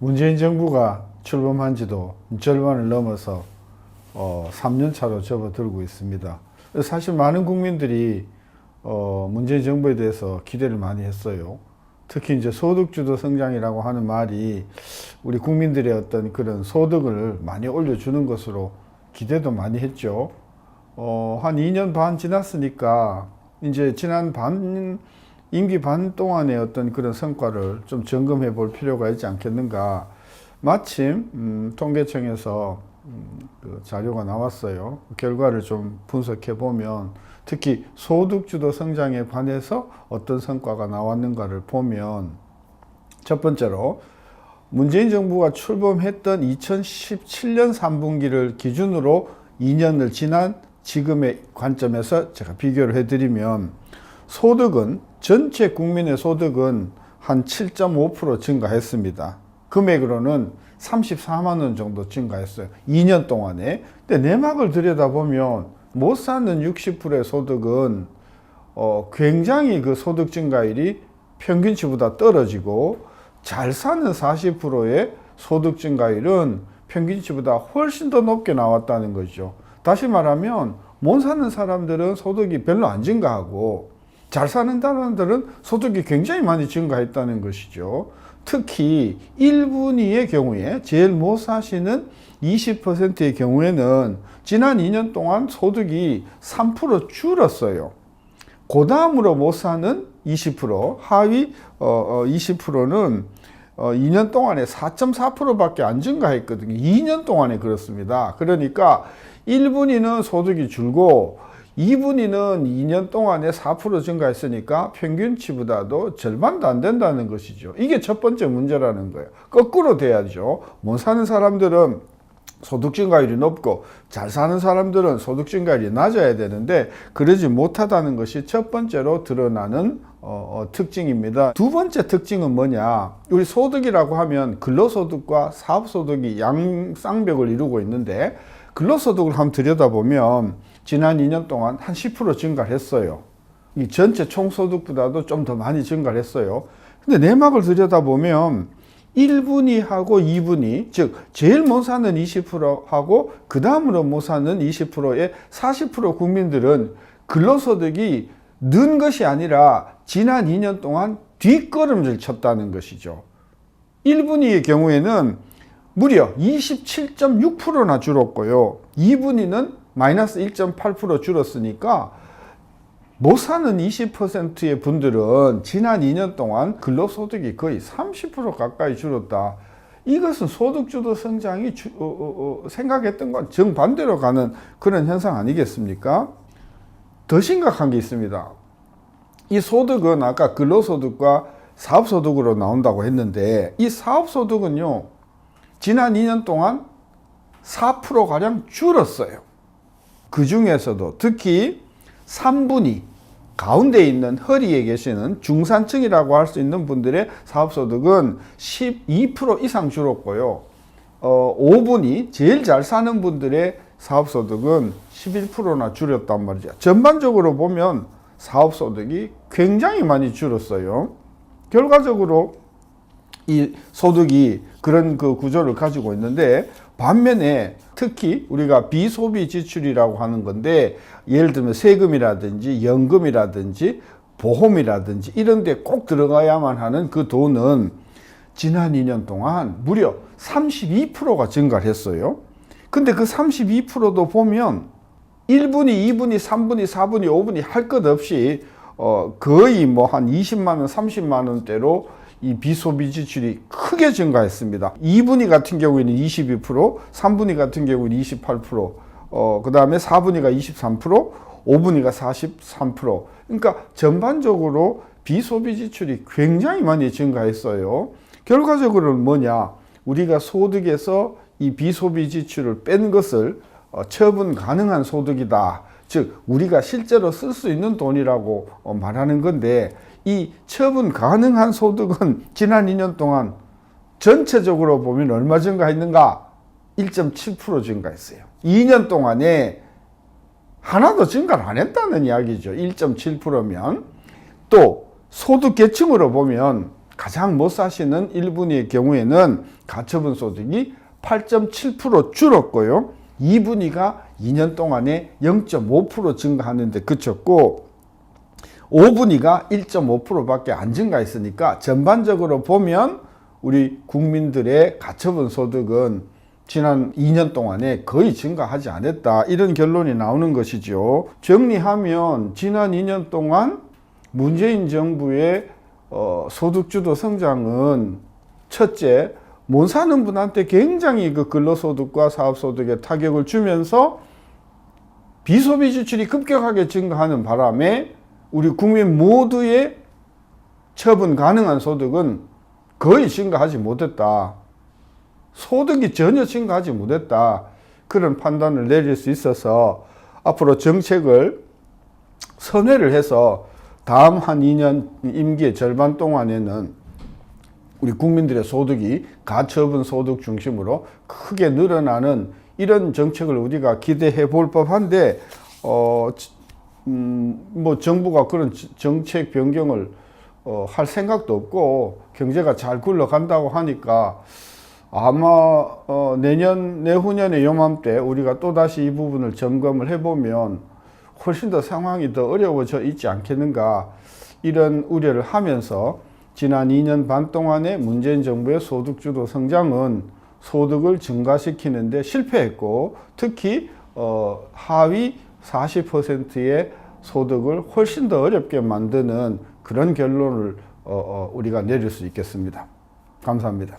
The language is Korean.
문재인 정부가 출범한 지도 절반을 넘어서 3년 차로 접어들고 있습니다. 사실 많은 국민들이 문재인 정부에 대해서 기대를 많이 했어요. 특히 이제 소득주도 성장이라고 하는 말이 우리 국민들의 어떤 그런 소득을 많이 올려주는 것으로 기대도 많이 했죠. 한 2년 반 지났으니까 이제 지난 임기 반 동안의 어떤 그런 성과를 좀 점검해 볼 필요가 있지 않겠는가. 마침 통계청에서 그 자료가 나왔어요. 결과를 좀 분석해 보면 특히 소득주도 성장에 관해서 어떤 성과가 나왔는가를 보면 첫 번째로 문재인 정부가 출범했던 2017년 3분기를 기준으로 2년을 지난 지금의 관점에서 제가 비교를 해드리면 소득은 전체 국민의 소득은 한 7.5% 증가했습니다. 금액으로는 34만 원 정도 증가했어요. 2년 동안에. 근데 내막을 들여다보면 못 사는 60%의 소득은 굉장히 그 소득 증가율이 평균치보다 떨어지고 잘 사는 40%의 소득 증가율은 평균치보다 훨씬 더 높게 나왔다는 거죠. 다시 말하면 못 사는 사람들은 소득이 별로 안 증가하고 잘 사는 사람들은 소득이 굉장히 많이 증가했다는 것이죠. 특히 1분위의 경우에 제일 못 사시는 20%의 경우에는 지난 2년 동안 소득이 3% 줄었어요. 그 다음으로 못 사는 20%, 하위 20%는 2년 동안에 4.4%밖에 안 증가했거든요. 2년 동안에 그렇습니다. 그러니까 1분위는 소득이 줄고 2분위는 2년 동안에 4% 증가했으니까 평균치보다도 절반도 안 된다는 것이죠. 이게 첫 번째 문제라는 거예요. 거꾸로 돼야죠. 못 사는 사람들은 소득 증가율이 높고 잘 사는 사람들은 소득 증가율이 낮아야 되는데 그러지 못하다는 것이 첫 번째로 드러나는 특징입니다. 두 번째 특징은 뭐냐? 우리 소득이라고 하면 근로소득과 사업소득이 양쌍벽을 이루고 있는데 근로소득을 한번 들여다보면 지난 2년 동안 한 10% 증가를 했어요. 이 전체 총소득보다도 좀 더 많이 증가를 했어요. 근데 내막을 들여다보면 1분위하고 2분위, 즉 제일 못 사는 20%하고 그 다음으로 못 사는 20%의 40% 국민들은 근로소득이 는 것이 아니라 지난 2년 동안 뒷걸음질 쳤다는 것이죠. 1분위의 경우에는 무려 27.6%나 줄었고요. 2분위는 마이너스 1.8% 줄었으니까 못 사는 20%의 분들은 지난 2년 동안 근로소득이 거의 30% 가까이 줄었다. 이것은 소득주도 성장이 생각했던 건 정반대로 가는 그런 현상 아니겠습니까? 더 심각한 게 있습니다. 이 소득은 아까 근로소득과 사업소득으로 나온다고 했는데 이 사업소득은요 지난 2년 동안 4%가량 줄었어요. 그 중에서도 특히 3분위 가운데 있는 허리에 계시는 중산층이라고 할 수 있는 분들의 사업소득은 12% 이상 줄었고요. 5분위 제일 잘 사는 분들의 사업소득은 11%나 줄였단 말이죠. 전반적으로 보면 사업소득이 굉장히 많이 줄었어요. 결과적으로 이 소득이 그런 그 구조를 가지고 있는데 반면에 특히 우리가 비소비 지출이라고 하는 건데 예를 들면 세금이라든지 연금이라든지 보험이라든지 이런 데 꼭 들어가야만 하는 그 돈은 지난 2년 동안 무려 32%가 증가를 했어요. 근데 그 32%도 보면 1분위, 2분위, 3분위, 4분위, 5분위 할 것 없이 거의 뭐 한 20만 원, 30만 원대로 이 비소비 지출이 크게 증가했습니다. 2분위 같은 경우에는 22%, 3분위 같은 경우에는 28%, 그 다음에 4분위가 23%, 5분위가 43%. 그러니까 전반적으로 비소비 지출이 굉장히 많이 증가했어요. 결과적으로는 뭐냐? 우리가 소득에서 이 비소비 지출을 뺀 것을 처분 가능한 소득이다. 즉 우리가 실제로 쓸 수 있는 돈이라고 말하는 건데 이 처분 가능한 소득은 지난 2년 동안 전체적으로 보면 얼마 증가했는가? 1.7% 증가했어요. 2년 동안에 하나도 증가를 안 했다는 이야기죠. 1.7%면 또 소득 계층으로 보면 가장 못 사시는 1분위의 경우에는 가처분 소득이 8.7% 줄었고요. 2분위가 2년 동안에 0.5% 증가하는 데 그쳤고 5분위가 1.5%밖에 안 증가했으니까 전반적으로 보면 우리 국민들의 가처분 소득은 지난 2년 동안에 거의 증가하지 않았다. 이런 결론이 나오는 것이죠. 정리하면 지난 2년 동안 문재인 정부의 소득주도 성장은 첫째, 못 사는 분한테 굉장히 그 근로소득과 사업소득에 타격을 주면서 비소비 지출이 급격하게 증가하는 바람에 우리 국민 모두의 처분 가능한 소득은 거의 증가하지 못했다. 소득이 전혀 증가하지 못했다. 그런 판단을 내릴 수 있어서 앞으로 정책을 선회를 해서 다음 한 2년 임기의 절반 동안에는 우리 국민들의 소득이 가처분 소득 중심으로 크게 늘어나는 이런 정책을 우리가 기대해 볼 법한데 뭐 정부가 그런 정책 변경을 할 생각도 없고 경제가 잘 굴러간다고 하니까 아마 내년 내후년의 요맘때 우리가 또다시 이 부분을 점검을 해보면 훨씬 더 상황이 더 어려워져 있지 않겠는가 이런 우려를 하면서 지난 2년 반 동안의 문재인 정부의 소득주도 성장은 소득을 증가시키는 데 실패했고 특히 하위 40%의 소득을 훨씬 더 어렵게 만드는 그런 결론을 우리가 내릴 수 있겠습니다. 감사합니다.